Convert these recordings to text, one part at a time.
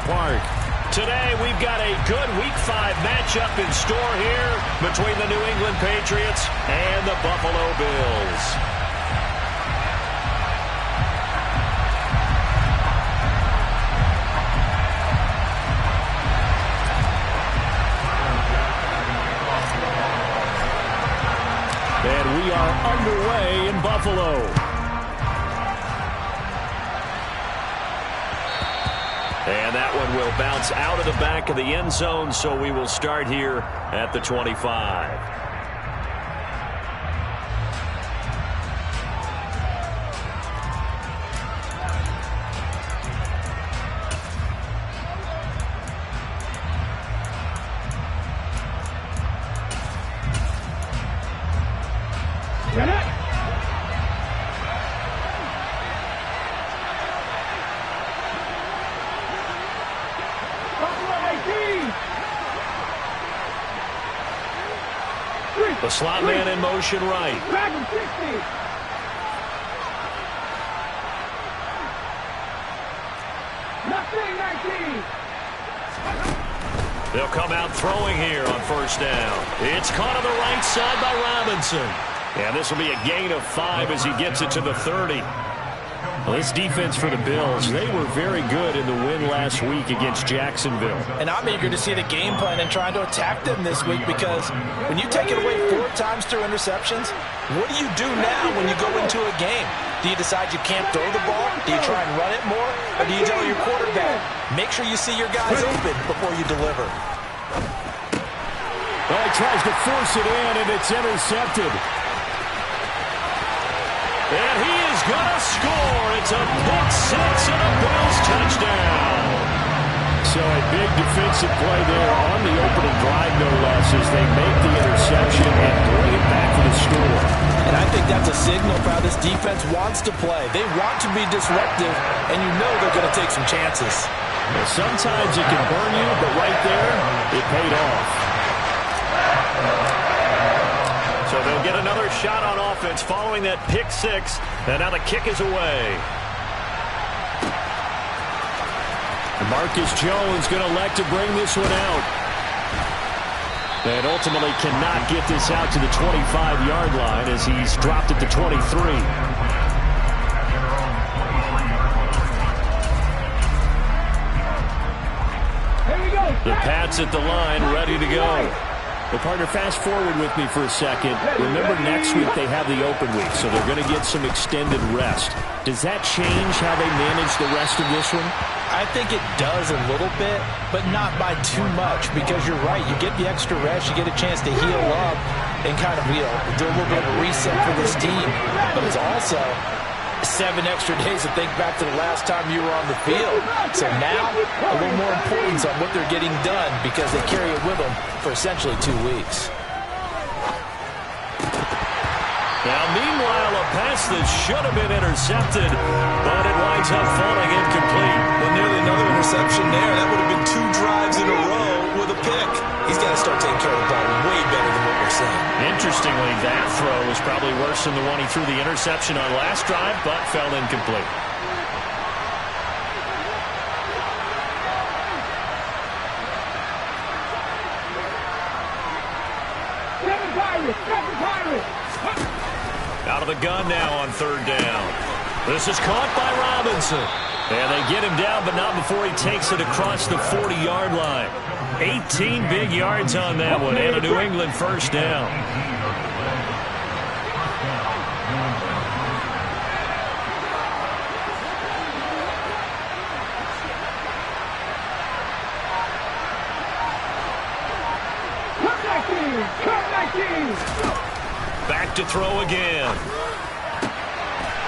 park. Today, we've got a good Week 5 matchup in store here between the New England Patriots and the Buffalo Bills. And we are underway in Buffalo. And that one will bounce out of the back of the end zone, so we will start here at the 25. The slot man in motion right. They'll come out throwing here on first down. It's caught on the right side by Robinson. And this will be a gain of 5 as he gets it to the 30. Well, this defense for the Bills, they were very good in the win last week against Jacksonville. And I'm eager to see the game plan and trying to attack them this week, because when you take it away 4 times through interceptions, what do you do now when you go into a game? Do you decide you can't throw the ball? Do you try and run it more? Or do you tell your quarterback, make sure you see your guys open before you deliver? Well, he tries to force it in, and it's intercepted. And he is going to score. It's a pick 6 and a Bills touchdown. So a big defensive play there on the opening drive, no less, as they make the interception and bring it back for the score. And I think that's a signal for how this defense wants to play. They want to be disruptive, and you know they're going to take some chances. Well, sometimes it can burn you, but right there, it paid off. So they'll get another shot on offense following that pick 6, and now the kick is away. Marcus Jones going to elect to bring this one out. And ultimately cannot get this out to the 25-yard line as he's dropped at the 23. The Pats at the line, ready to go. Well, partner, fast forward with me for a second. Remember, next week they have the open week, so they're going to get some extended rest. Does that change how they manage the rest of this one? I think it does a little bit, but not by too much, because you're right. You get the extra rest, you get a chance to heal up and kind of, do a little bit of a reset for this team. But it's also 7 extra days to think back to the last time you were on the field. So now, a little more importance on what they're getting done, because they carry it with them for essentially 2 weeks. Now, meanwhile, a pass that should have been intercepted, but it winds up falling incomplete. Well, nearly another interception there. That would have been 2 drives in a row with a pick. He's got to start taking care of the ball way better than what we're seeing. Interestingly, that throw was probably worse than the one he threw the interception on last drive, but fell incomplete. Out of the gun now on third down. This is caught by Robinson. And they get him down, but not before he takes it across the 40-yard line. 18 big yards on that one, and a New England first down. Back to throw again.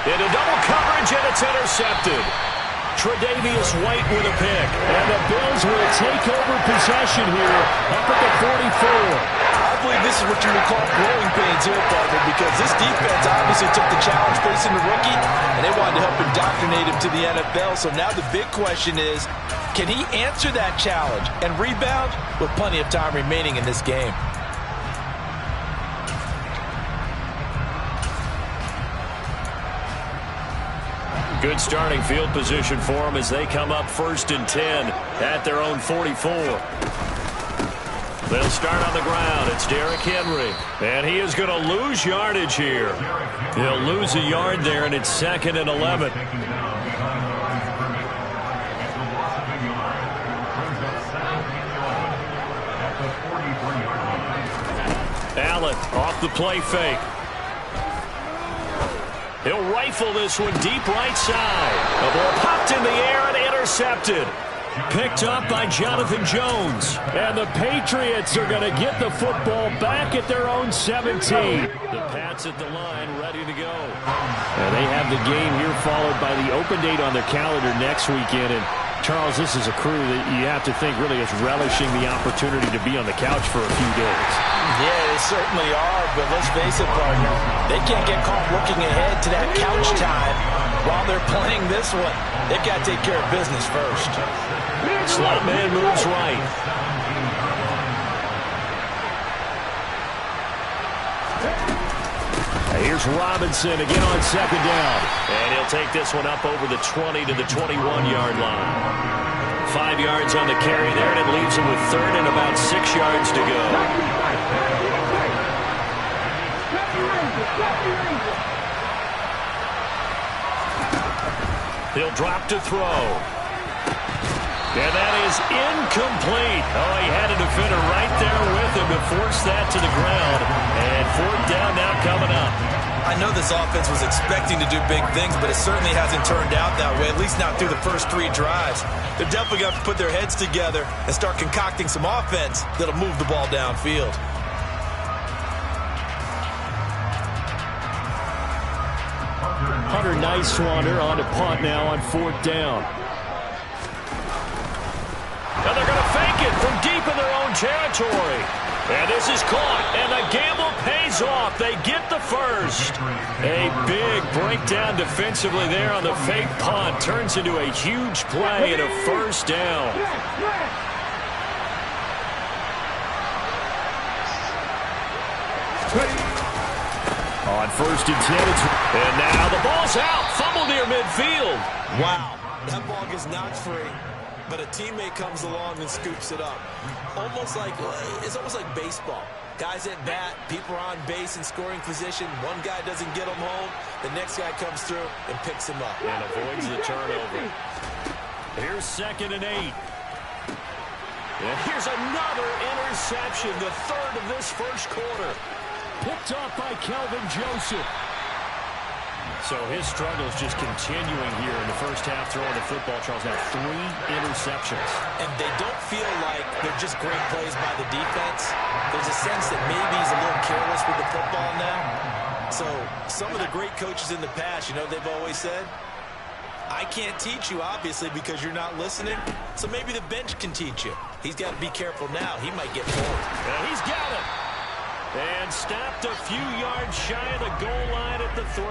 Into double coverage, and it's intercepted. Tre'Davious White with a pick. And the Bills will take over possession here up at the 44. I believe this is what you would call growing pains here, partner, because this defense obviously took the challenge facing the rookie, and they wanted to help indoctrinate him to the NFL. So now the big question is, can he answer that challenge and rebound with plenty of time remaining in this game? Good starting field position for them as they come up 1st and 10 at their own 44. They'll start on the ground. It's Derrick Henry. And he is going to lose yardage here. He'll lose a yard there, and it's 2nd and 11. Allen off the play fake. He'll rifle this one deep right side. The ball popped in the air and intercepted. Picked up by Jonathan Jones. And the Patriots are going to get the football back at their own 17. The Pats at the line, ready to go. And they have the game here followed by the open date on their calendar next weekend. And Charles, this is a crew that you have to think really is relishing the opportunity to be on the couch for a few days. Yeah, they certainly are, but let's face it, partner, they can't get caught looking ahead to that couch time while they're playing this one. They've got to take care of business first. Slot man moves right. Here's Robinson again on 2nd down. And he'll take this one up over the 20 to the 21-yard line. 5 yards on the carry there, and it leaves him with 3rd and about 6 yards to go. He'll drop to throw. And that is incomplete. Oh, he had a defender right there with him to force that to the ground. And 4th down now coming up. I know this offense was expecting to do big things, but it certainly hasn't turned out that way, at least not through the first 3 drives. They're definitely going to have to put their heads together and start concocting some offense that'll move the ball downfield. Hunter Nicewander on to punt now on 4th down. And they're going to fake it from deep in their own territory. And this is caught, and the gamble pays off. They get the first. A big breakdown defensively there on the fake punt. Turns into a huge play and a 1st down. On 1st and 10, and now the ball's out. Fumble near midfield. Wow. That ball gets knocked free, but a teammate comes along and scoops it up. It's almost like baseball. Guys at bat, people are on base in scoring position. One guy doesn't get them home. The next guy comes through and picks him up. And avoids the turnover. Here's 2nd and 8. And here's another interception, the 3rd of this first quarter. Picked off by Kelvin Joseph. So his struggles just continuing here in the first half throwing the football, Charles. Now 3 interceptions. And they don't feel like they're just great plays by the defense. There's a sense that maybe he's a little careless with the football now. So some of the great coaches in the past, they've always said, I can't teach you, obviously, because you're not listening. So maybe the bench can teach you. He's got to be careful now. He might get pulled. And he's got it. And stopped a few yards shy of the goal line at the 3.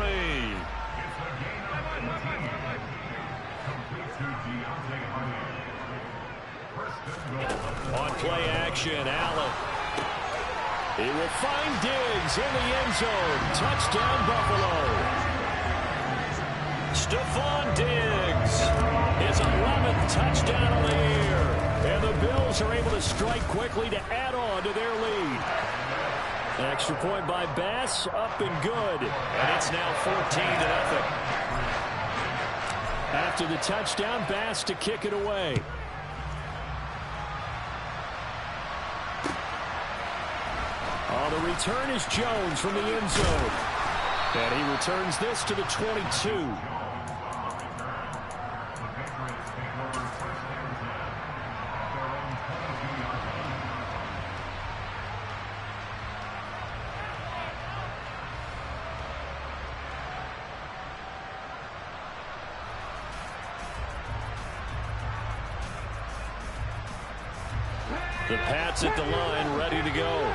On play action, Allen. He will find Diggs in the end zone. Touchdown, Buffalo. Stephon Diggs, his 11th touchdown of the year. And the Bills are able to strike quickly to add on to their lead. An extra point by Bass, up and good. And it's now 14-0. After the touchdown, Bass to kick it away. On the return is Jones from the end zone. And he returns this to the 22. The Pats at the line, ready to go.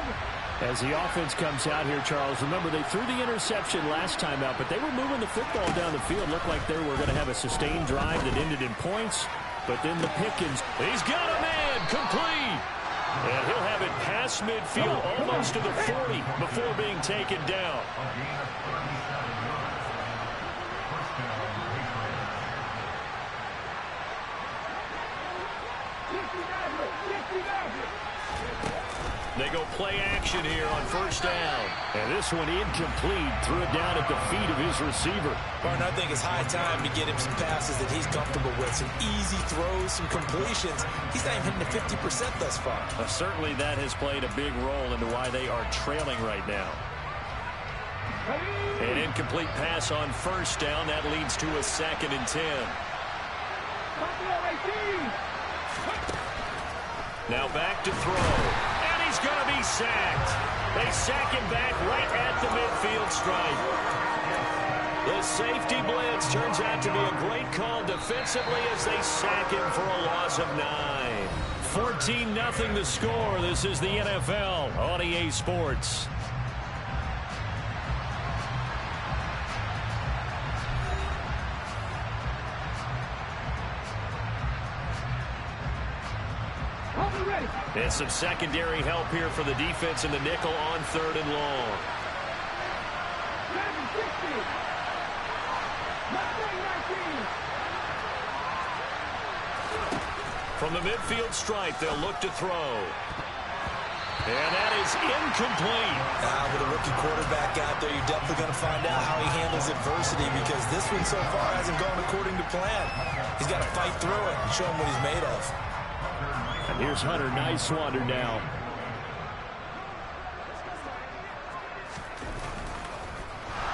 As the offense comes out here, Charles, remember they threw the interception last time out, but they were moving the football down the field. Looked like they were going to have a sustained drive that ended in points, but then the Pickens. He's got a man, complete. And he'll have it past midfield, almost to the 40 before being taken down. They go play action here on first down. And this one incomplete. Threw it down at the feet of his receiver. Martin, I think it's high time to get him some passes that he's comfortable with. Some easy throws, some completions. He's not even hitting the 50% thus far. Certainly that has played a big role into why they are trailing right now. An incomplete pass on first down. That leads to a 2nd and 10. Now back to throw. He's going to be sacked. They sack him back right at the midfield stripe. The safety blitz turns out to be a great call defensively as they sack him for a loss of 9. 14-0 the score. This is the NFL on EA Sports. And some secondary help here for the defense in the nickel on 3rd and long. From the midfield stripe, they'll look to throw. And that is incomplete. With a rookie quarterback out there, you're definitely going to find out how he handles adversity, because this one so far hasn't gone according to plan. He's got to fight through it and show him what he's made of. And here's Hunter. Nice wander down.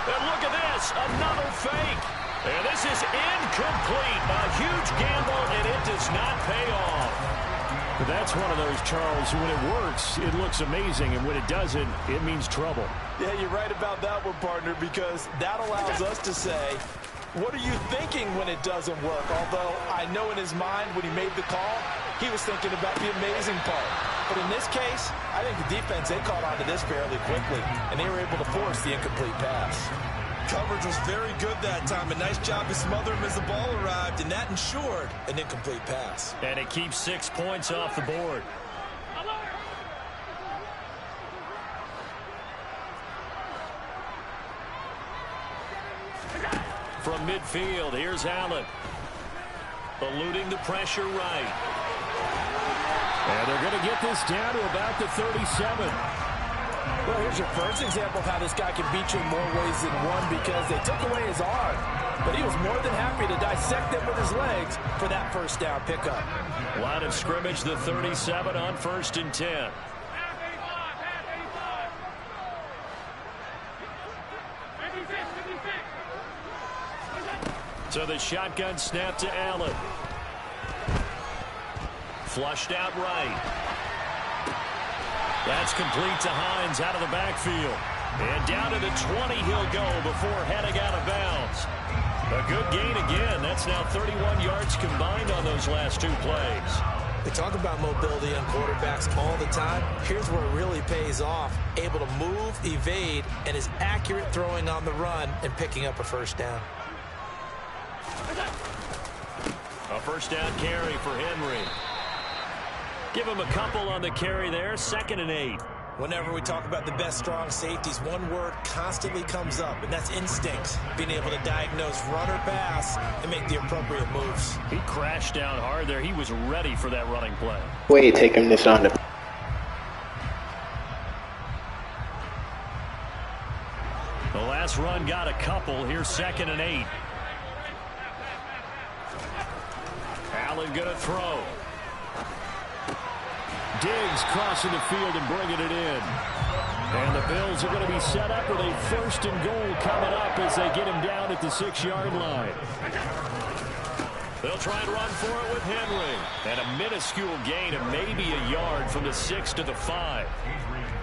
And look at this. Another fake. And this is incomplete. A huge gamble, and it does not pay off. But that's one of those, Charles, when it works, it looks amazing. And when it doesn't, it means trouble. Yeah, you're right about that one, partner, because that allows us to say, what are you thinking when it doesn't work? Although I know in his mind when he made the call, he was thinking about the amazing part. But in this case, I think the defense, they caught on to this fairly quickly, and they were able to force the incomplete pass. Coverage was very good that time. A nice job to smother him as the ball arrived, and that ensured an incomplete pass. And it keeps 6 points off the board. From midfield, here's Allen. Eluding the pressure right. And they're going to get this down to about the 37. Well, here's your first example of how this guy can beat you in more ways than one, because they took away his arm, but he was more than happy to dissect them with his legs for that first down pickup. Line of scrimmage, the 37 on 1st and 10. So the shotgun snap to Allen. Flushed out right. That's complete to Hines out of the backfield. And down to the 20 he'll go before heading out of bounds. A good gain again. That's now 31 yards combined on those last 2 plays. They talk about mobility on quarterbacks all the time. Here's where it really pays off. Able to move, evade, and is accurate throwing on the run and picking up a first down. A first down carry for Henry. Give him a couple on the carry there. 2nd and 8. Whenever we talk about the best strong safeties, one word constantly comes up, and that's instincts. Being able to diagnose run or pass and make the appropriate moves. He crashed down hard there. He was ready for that running play. Way taking this on the. The last run got a couple. Here's 2nd and 8. Allen going to throw. Diggs crossing the field and bringing it in. And the Bills are going to be set up with a 1st and goal coming up as they get him down at the 6-yard line. They'll try and run for it with Henry. And a minuscule gain of maybe a yard from the 6 to the 5.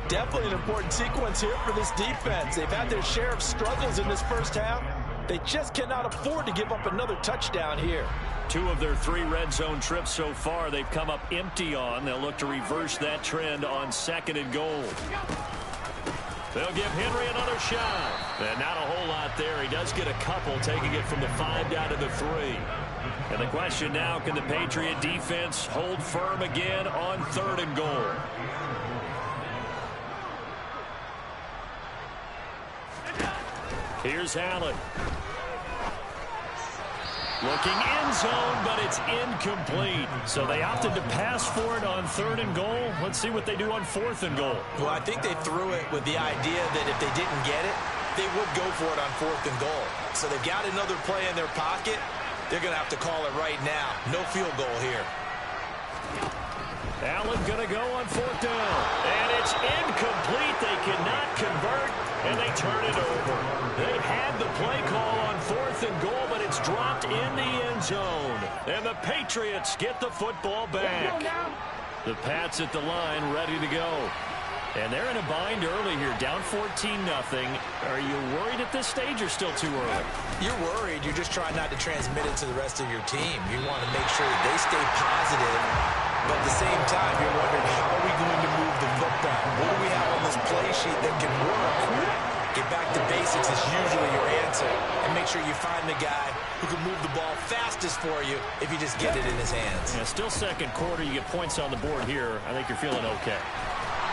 Definitely an important sequence here for this defense. They've had their share of struggles in this first half. They just cannot afford to give up another touchdown here. 2 of their 3 red zone trips so far they've come up empty on. They'll look to reverse that trend on 2nd and goal. They'll give Henry another shot. And not a whole lot there. He does get a couple, taking it from the 5 down to the 3. And the question now, can the Patriot defense hold firm again on 3rd and goal? Here's Allen. Looking end zone, but it's incomplete. So they opted to pass for it on 3rd and goal. Let's see what they do on 4th and goal. Well, I think they threw it with the idea that if they didn't get it, they would go for it on 4th and goal. So they've got another play in their pocket. They're going to have to call it right now. No field goal here. Allen going to go on 4th down. And it's incomplete. They cannot convert, and they turn it over. They had the play call on 4th and goal, but it's dropped in the end zone. And the Patriots get the football back. The Pats at the line ready to go. And they're in a bind early here, down 14-0. Are you worried at this stage or still too early? You're worried. You're just trying not to transmit it to the rest of your team. You want to make sure that they stay positive, but at the same time, you're wondering, how are we going to move the football? What do we have on this play sheet that can work? Get back to basics is usually your answer, and make sure you find the guy who can move the ball fastest for you if you just get it in his hands. Yeah, still second quarter. You get points on the board here. I think you're feeling okay.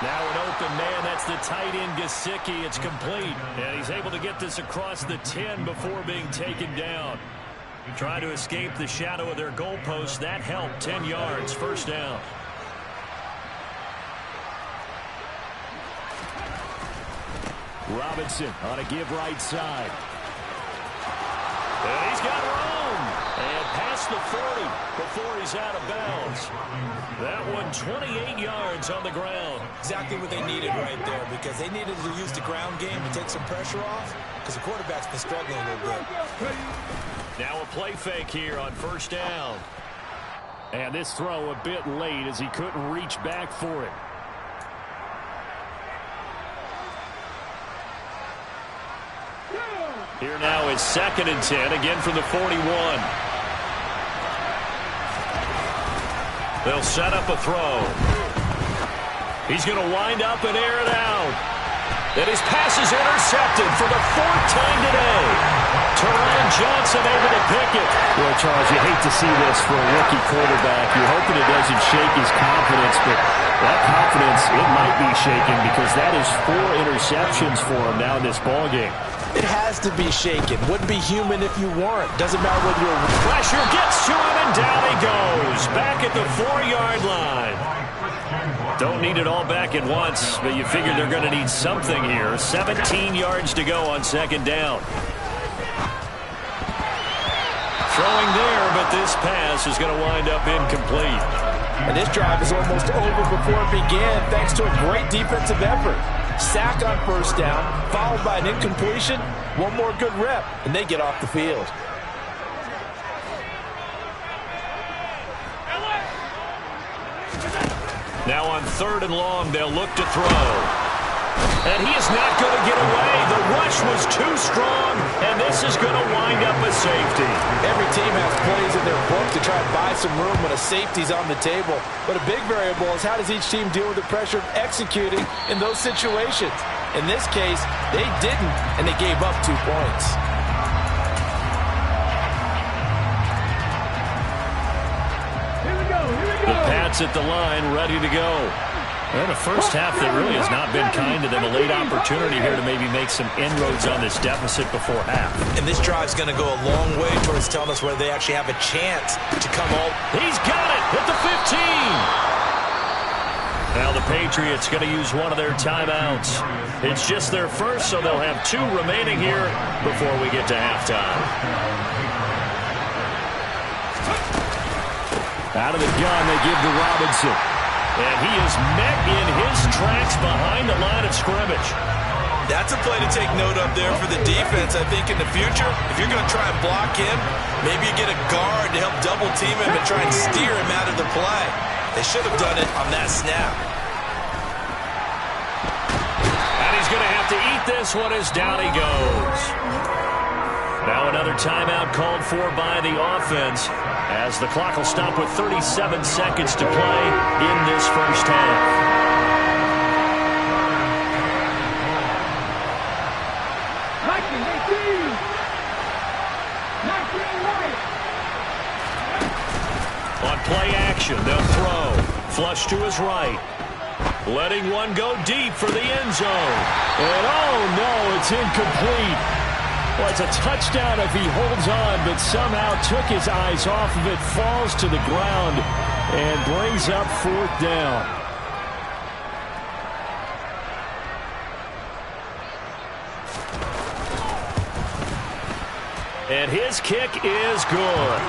Now an open man, that's the tight end, Gesicki. It's complete, and he's able to get this across the 10 before being taken down. Trying to escape the shadow of their goalpost. That helped. 10 yards, 1st down. Robinson on a give right side. And he's got room. And past the 40 before he's out of bounds. That one 28 yards on the ground. Exactly what they needed right there, because they needed to use the ground game to take some pressure off, because the quarterback's been struggling a little bit. Now a play fake here on 1st down. And this throw a bit late as he couldn't reach back for it. Here now is 2nd and 10, again from the 41. They'll set up a throw. He's going to wind up and air it out. And his pass is intercepted for the 4th time today. Teron Johnson able to pick it. Well, Charles, you hate to see this for a rookie quarterback. You're hoping it doesn't shake his confidence, but that confidence, it might be shaken, because that is 4 interceptions for him now in this ballgame. It has to be shaken. Wouldn't be human if you weren't. Doesn't matter whether you're... Pressure gets to him, and down he goes. Back at the 4-yard line. Don't need it all back at once, but you figure they're going to need something here. 17 yards to go on 2nd down. Throwing there, but this pass is going to wind up incomplete. And this drive is almost over before it began, thanks to a great defensive effort. Sack on 1st down, followed by an incompletion. One more good rep, and they get off the field. Now on 3rd and long, they'll look to throw. And he is not going to get away. The rush was too strong, and this is going to wind up a safety. Every team has plays in their book to try and buy some room when a safety's on the table. But a big variable is, how does each team deal with the pressure of executing in those situations? In this case, they didn't, and they gave up 2 points. The Pats at the line, ready to go. Well, the first half that really has not been kind to them. A late opportunity here to maybe make some inroads on this deficit before half. And this drive's going to go a long way towards telling us whether they actually have a chance to come home. He's got it at the 15. Now the Patriots going to use one of their timeouts. It's just their first, so they'll have 2 remaining here before we get to halftime. Out of the gun, they give to Robinson. And he is met in his tracks behind the line of scrimmage. That's a play to take note of there for the defense. I think in the future, if you're going to try and block him, maybe you get a guard to help double team him and try and steer him out of the play. They should have done it on that snap. And he's going to have to eat this one as down he goes. Now another timeout called for by the offense, as the clock will stop with 37 seconds to play in this first half. On play action, they'll throw. Flush to his right. Letting one go deep for the end zone. And oh no, it's incomplete. Well, it's a touchdown if he holds on, but somehow took his eyes off of it, falls to the ground, and brings up 4th down. And his kick is good.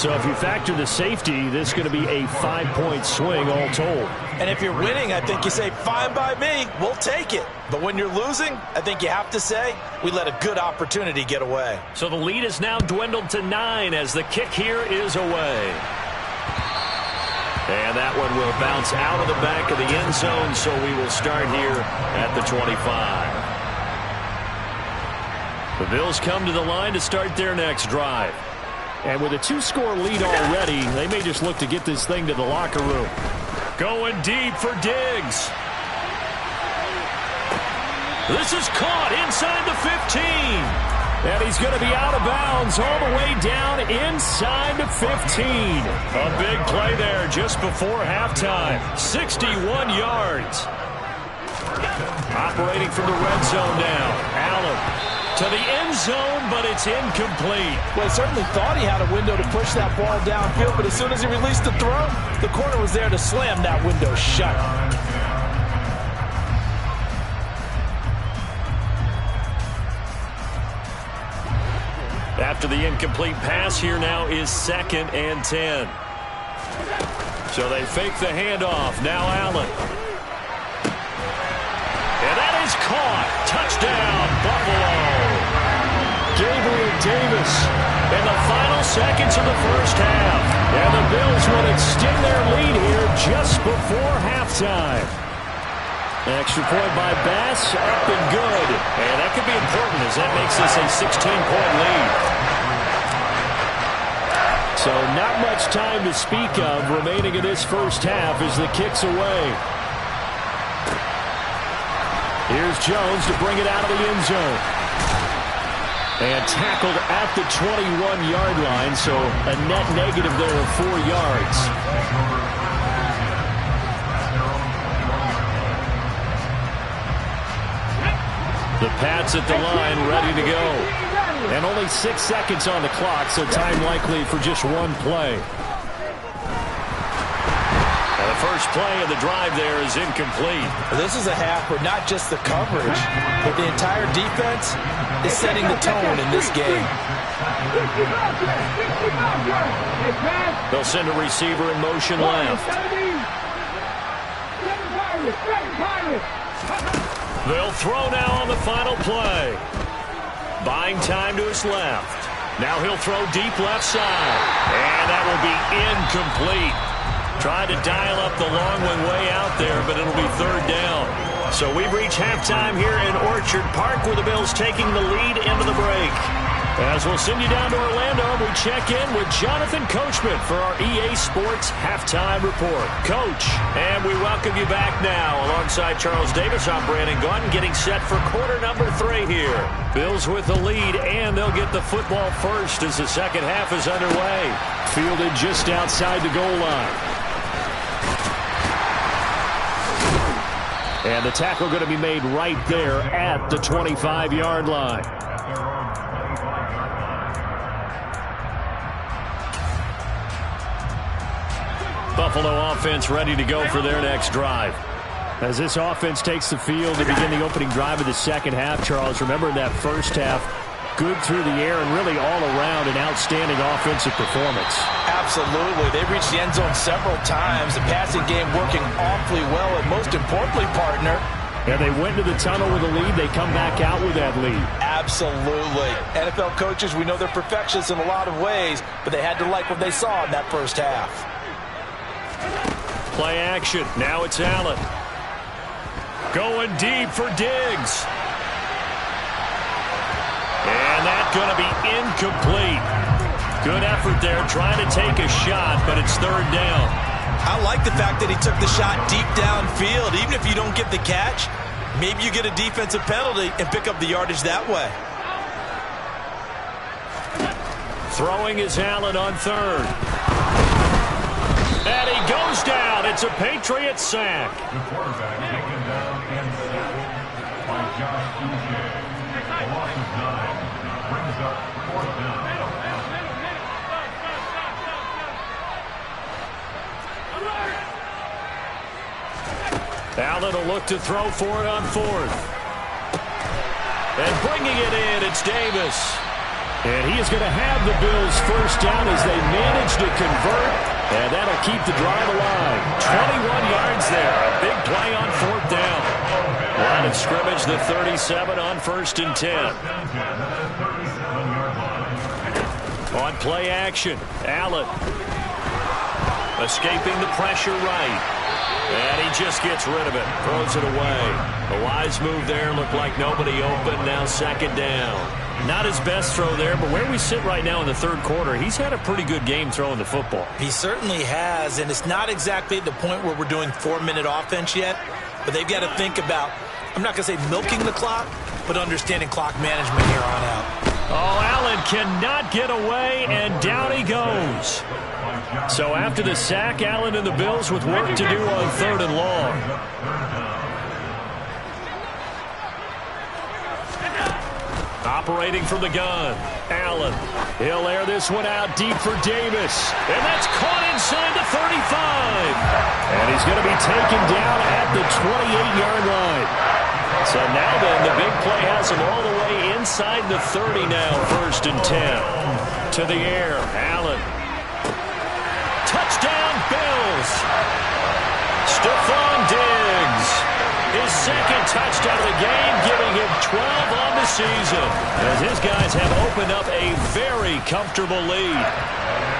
So if you factor the safety, this is going to be a 5-point swing all told. And if you're winning, I think you say, fine by me, we'll take it. But when you're losing, I think you have to say, we let a good opportunity get away. So the lead is now dwindled to 9 as the kick here is away. And that one will bounce out of the back of the end zone, so we will start here at the 25. The Bills come to the line to start their next drive. And with a 2-score lead already, they may just look to get this thing to the locker room. Going deep for Diggs. This is caught inside the 15. And he's going to be out of bounds all the way down inside the 15. A big play there just before halftime. 61 yards. Operating from the red zone now. Allen to the end zone, but it's incomplete. Well, he certainly thought he had a window to push that ball downfield, but as soon as he released the throw, the corner was there to slam that window shut. After the incomplete pass, here now is 2nd and 10. So they fake the handoff. Now Allen. And that is caught. Touchdown, Buffalo. Gabriel Davis in the final seconds of the first half. And the Bills will extend their lead here just before halftime. Extra point by Bass, up and good. And that could be important as that makes this a 16-point lead. So not much time to speak of remaining in this first half as the kick's away. Here's Jones to bring it out of the end zone. And tackled at the 21-yard line, so a net negative there of 4 yards. The Pats at the line, ready to go. And only 6 seconds on the clock, so time likely for just one play. And the first play of the drive there is incomplete. This is a half where not just the coverage, but the entire defense is setting the tone in this game. They'll send a receiver in motion left. They'll throw now on the final play. Buying time to his left. Now he'll throw deep left side. And that will be incomplete. Tried to dial up the long one way out there, but it'll be 3rd down. So we've reached halftime here in Orchard Park with the Bills taking the lead into the break. As we'll send you down to Orlando, we check in with Jonathan Coachman for our EA Sports Halftime Report. Coach, and we welcome you back now. Alongside Charles Davis, I'm Brandon Gaudin, getting set for quarter number 3 here. Bills with the lead, and they'll get the football first as the second half is underway. Fielded just outside the goal line. And the tackle going to be made right there at the 25-yard line. Buffalo offense ready to go for their next drive. As this offense takes the field to begin the opening drive of the second half, Charles, remember in that first half, good through the air and really all around an outstanding offensive performance. Absolutely. They reached the end zone several times. The passing game working awfully well, and most importantly, partner, and they went to the tunnel with a lead. They come back out with that lead. Absolutely. NFL coaches, we know they're perfectionists in a lot of ways, but they had to like what they saw in that first half. Play action. Now it's Allen. Going deep for Diggs. And that's going to be incomplete. Good effort there trying to take a shot, but it's 3rd down. I like the fact that he took the shot deep downfield. Even if you don't get the catch, maybe you get a defensive penalty and pick up the yardage that way. Throwing is Allen on 3rd. And he goes down. It's a Patriot sack. The quarterback taken down and by Josh Uche. A loss of 9. Allen will look to throw for it on fourth. And bringing it in, it's Davis. And he is going to have the Bills first down as they manage to convert. And that'll keep the drive alive. 21 yards there. A big play on fourth down. Line of scrimmage, the 37 on 1st and 10. On play action, Allen. Escaping the pressure right. And he just gets rid of it. Throws it away. A wise move there. Looked like nobody open. Now 2nd down. Not his best throw there, but where we sit right now in the 3rd quarter, he's had a pretty good game throwing the football. He certainly has, and it's not exactly the point where we're doing 4-minute offense yet, but they've got to think about, I'm not going to say milking the clock, but understanding clock management here on out. Oh, Allen cannot get away, and down he goes. So after the sack, Allen and the Bills with work to do on 3rd and long. Operating from the gun, Allen. He'll air this one out deep for Davis. And that's caught inside the 35. And he's going to be taken down at the 28-yard line. So now then, the big play has him all the way inside the 30 now, 1st and 10. To the air, Allen. Touchdown, Bills. Stephon Diggs. His 2nd touchdown of the game, giving him 12 on the season. As his guys have opened up a very comfortable lead.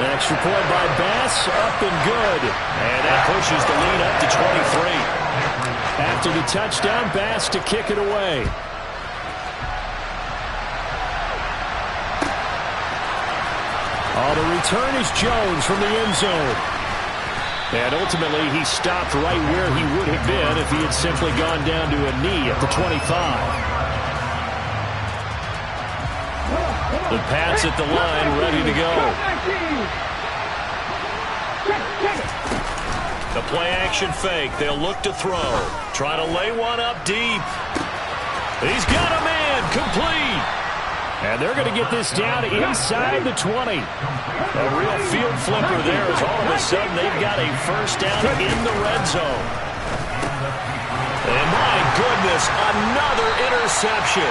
An extra point by Bass, up and good. And that pushes the lead up to 23. After the touchdown, Bass to kick it away. Oh, the return is Jones from the end zone. And ultimately, he stopped right where he would have been if he had simply gone down to a knee at the 25. The Pats at the line, ready to go. The play-action fake. They'll look to throw. Try to lay one up deep. He's got a man. Complete. And they're going to get this down inside the 20. A real field flipper there as all of a sudden they've got a first down in the red zone. And my goodness, another interception.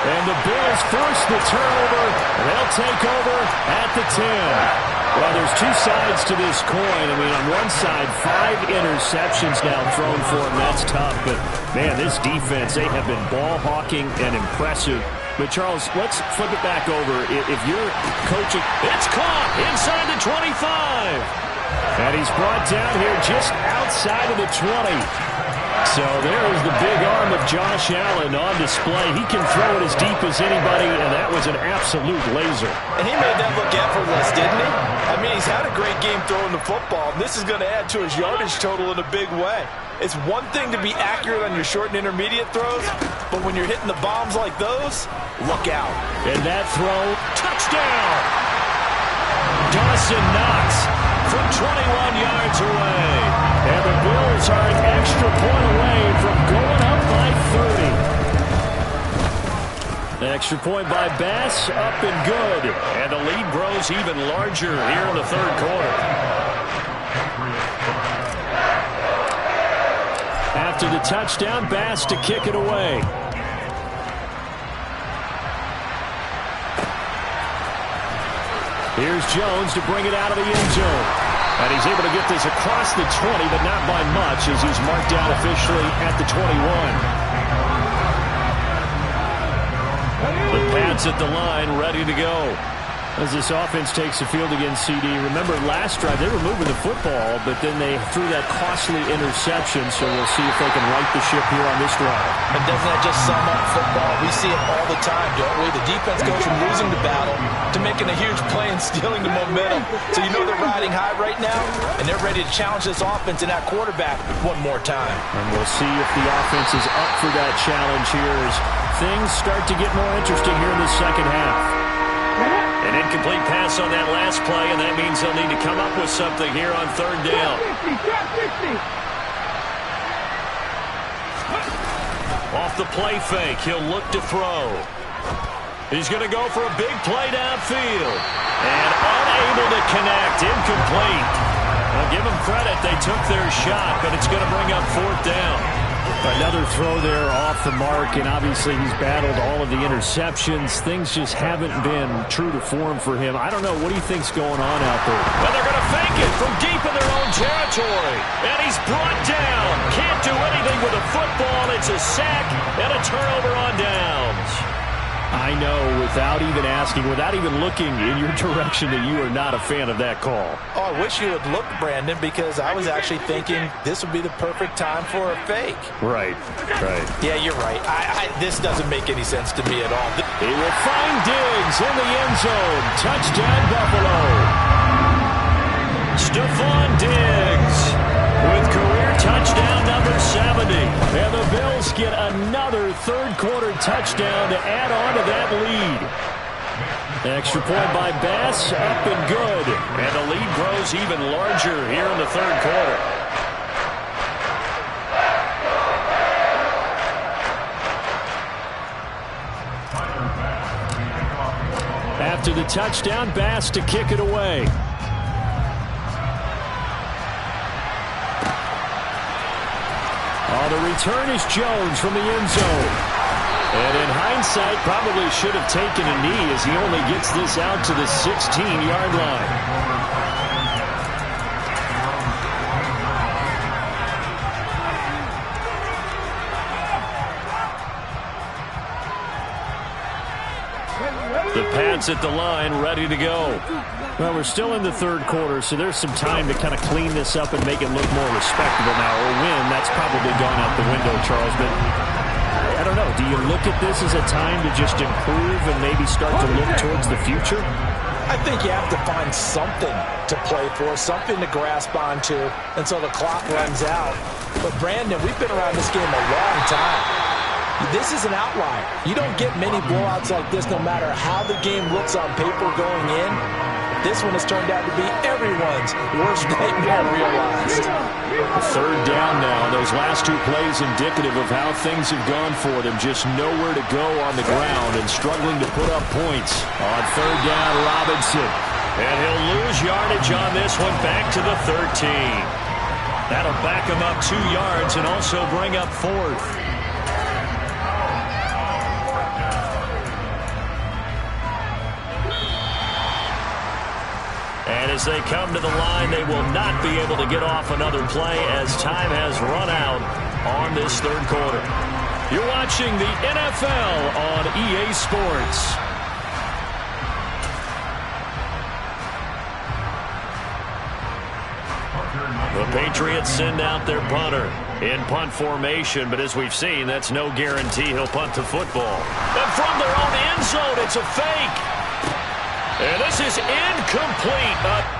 And the Bills force the turnover. They'll take over at the 10. Well, there's two sides to this coin. I mean, on one side, 5 interceptions now thrown for them. That's tough. But, man, this defense, they have been ball hawking and impressive. But, Charles, let's flip it back over. If you're coaching, it's caught inside the 25. And he's brought down here just outside of the 20. So there is the big arm of Josh Allen on display. He can throw it as deep as anybody, and that was an absolute laser. And he made that look effortless, didn't he? I mean, he's had a great game throwing the football, and this is going to add to his yardage total in a big way. It's one thing to be accurate on your short and intermediate throws, but when you're hitting the bombs like those, look out. And that throw, touchdown! Dawson Knox from 21 yards away. And the Bills are an extra point away from going up by 30. An extra point by Bass, up and good. And the lead grows even larger here in the 3rd quarter. After the touchdown, Bass to kick it away. Here's Jones to bring it out of the end zone. And he's able to get this across the 20, but not by much, as he's marked down officially at the 21. The Pats at the line, ready to go. As this offense takes the field against CD, remember last drive they were moving the football, but then they threw that costly interception, so we'll see if they can right the ship here on this drive. And doesn't that just sum up football? We see it all the time, don't we? The defense goes from losing the battle to making a huge play and stealing the momentum. So you know they're riding high right now, and they're ready to challenge this offense and that quarterback one more time. And we'll see if the offense is up for that challenge here as things start to get more interesting here in the second half. An incomplete pass on that last play, and that means they'll need to come up with something here on 3rd down. Off the play fake, he'll look to throw. He's going to go for a big play downfield. And unable to connect. Incomplete. Well, give them credit. They took their shot, but it's going to bring up 4th down. Another throw there off the mark, and obviously he's battled all of the interceptions. Things just haven't been true to form for him. I don't know. What do you think's going on out there? Well, they're going to fake it from deep in their own territory. And he's brought down. Can't do anything with a football. It's a sack and a turnover on downs. I know, without even asking, without even looking in your direction, that you are not a fan of that call. Oh, I wish you would look, Brandon, because I was actually thinking this would be the perfect time for a fake. Right. Yeah, you're right. This doesn't make any sense to me at all. He will find Diggs in the end zone. Touchdown, Buffalo. Stephon Diggs with career touchdown number 70. And the Bills get another third-quarter touchdown to add on to that lead. Extra point by Bass, up and good. And the lead grows even larger here in the third quarter. After the touchdown, Bass to kick it away. The return is Jones from the end zone. And in hindsight, probably should have taken a knee as he only gets this out to the 16-yard line. The Pats at the line, ready to go. Well, we're still in the third quarter, so there's some time to kind of clean this up and make it look more respectable now. Or win, that's probably gone out the window, Charles. But I don't know. Do you look at this as a time to just improve and maybe start to look towards the future? I think you have to find something to play for, something to grasp onto until the clock runs out. But, Brandon, we've been around this game a long time. This is an outlier. You don't get many blowouts like this no matter how the game looks on paper going in. This one has turned out to be everyone's worst nightmare realized. Third down now. Those last two plays indicative of how things have gone for them. Just nowhere to go on the ground and struggling to put up points. On third down, Robinson. And he'll lose yardage on this one back to the 13. That'll back him up 2 yards and also bring up 4th. And as they come to the line, they will not be able to get off another play as time has run out on this third quarter. You're watching the NFL on EA Sports. The Patriots send out their punter in punt formation, but as we've seen, that's no guarantee he'll punt the football. And from their own end zone, it's a fake. And this is incomplete.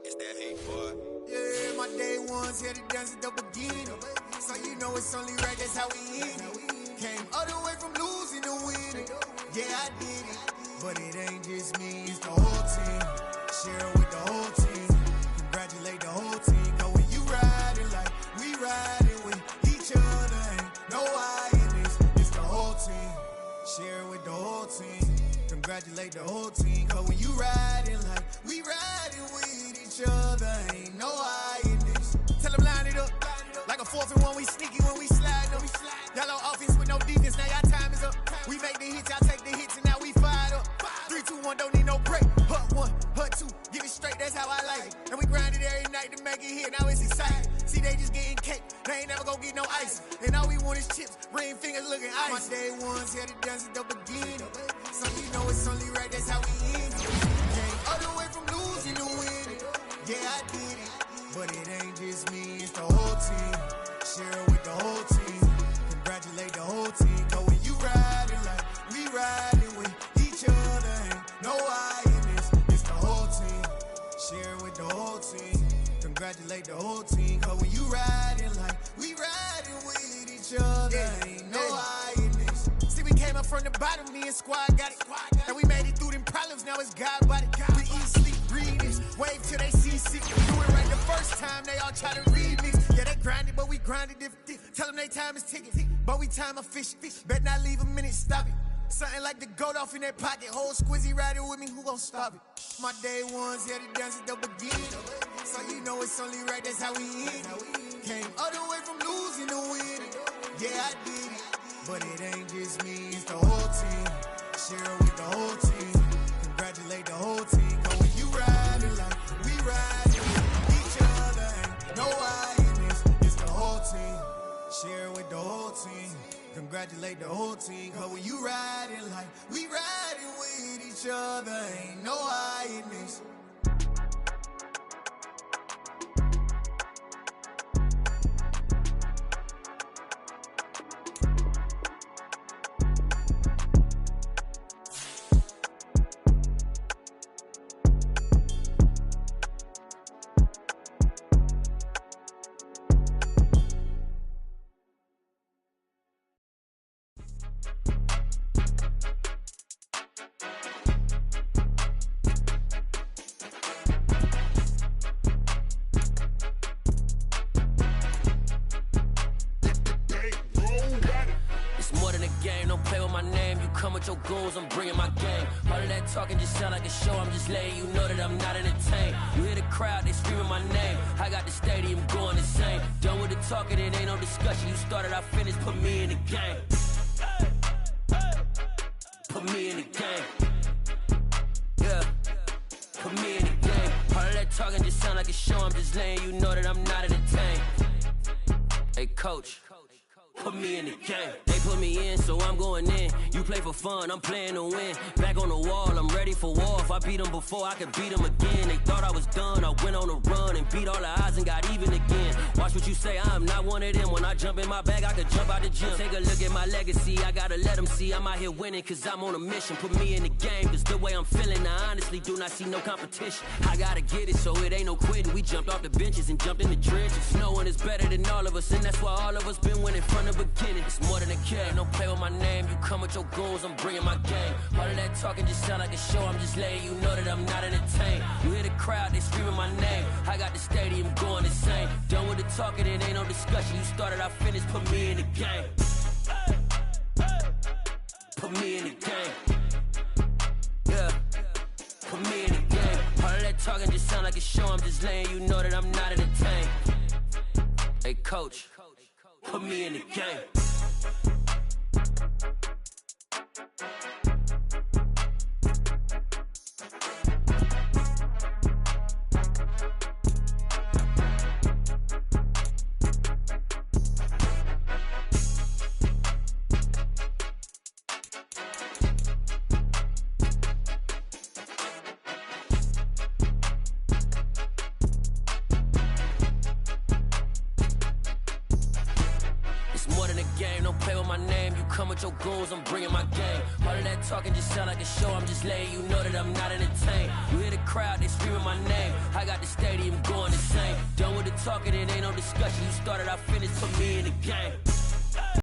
It's that hate, boy. Yeah, my day ones here to dance at the beginning. So you know it's only right, that's how we end it. Came all the way from losing to winning. Yeah, I did it. But it ain't just me, it's the whole team. Share it with the whole team. Congratulate the whole team. Cause when you riding like we riding with each other, ain't no I in this. It's the whole team. Share it with the whole team. Congratulate the whole team. Cause when you riding like we riding with each other, ain't no I in this. Tell them line it up. Like a 4th and 1, we sneaky when we slide up. Y'all on offense with no defense, now y'all time is up. We make the hits, y'all take the hits, and now we fired up. 3, 2, 1, don't need no break. Hut 1, hut 2, get it straight, that's how I like it. And we grind it every night to make it hit, now it's exciting. See, they just getting cake, they ain't never gonna get no ice. And all we want is chips, ring fingers looking ice. My day ones here to dance at the beginning. So you know it's only right, that's how we end it. Came all the way from losing to winning. Yeah, I did it. But it ain't just me, it's the whole team. Share it with the whole team. Congratulate the whole team. Cause when you riding like we ride. Cause when you riding like we riding with each other, ain't no hiding this. See, we came up from the bottom, me and squad got it. And we made it through them problems, now it's God body. We eat, sleep, breathe this. Wave till they see sick. Do it right the first time, they all try to remix. Yeah, they grinded, but we grinded different. Tell them they time is ticking, but we time a fish. Bet not leave a minute, stop it. Something like the goat off in that pocket. Whole squizzy riding with me, who gon' stop it? My day ones, yeah, the dance at the beginning. So you know it's only right, that's how we end it. Came all the way from losing to winning. Yeah, I did it. But it ain't just me, it's the whole team. Share it with the whole team. Congratulate the whole team. Cause when you riding like we riding with each other, ain't no hiding, it's the whole team. Share it with the whole team. Congratulate the whole team. Cause when you riding like we riding with each other, ain't no hiding this. Your goons, I'm bringing my game. All of that talking just sound like a show. I'm just letting you know that I'm not entertained. You hear the crowd, they screaming my name. I got the stadium going insane. Done with the talking, it ain't no discussion. You started, I finished, put me in the game. Put me in the game. Yeah, put me in the game. All of that talking just sound like a show. I'm just letting you know that I'm not entertained. Hey, coach, put me in the game. They put me in, so I'm going in. You play for fun, I'm playing to win. Back on the wall, I'm ready for war. If I beat them before, I could beat them again. They thought I was done, I went on a run and beat all the odds and got even again. Watch what you say, I'm not one of them. When I jump in my bag, I could jump out the gym. Take a look at my legacy, I gotta let them see I'm out here winning, cause I'm on a mission. Put me in the game, cause the way I'm feeling, I honestly do not see no competition. I gotta get it, so it ain't no quitting. We jumped off the benches and jumped in the trenches. No one is better than all of us, and that's why all of us been winning from the beginning. It's more than a game, don't play with my name. You come with your goons, I'm bringing my game. All of that talking just sound like a show. I'm just letting you know that I'm not entertained. You hear the crowd, they screaming my name. I got the stadium going insane. Done with the talking, it ain't no discussion. You started, I finished, put me in the game. Put me in the game. Yeah, put me in the game. All of that talking just sound like a show. I'm just letting you know that I'm not entertained. Hey, coach, put me in the game. Your goons, I'm bringing my game. All of that talking just sound like a show. I'm just letting you know that I'm not entertained. You hear the crowd, they screaming my name. I got the stadium going insane. Done with the talking, it ain't no discussion. You started, I finished, put me in the game.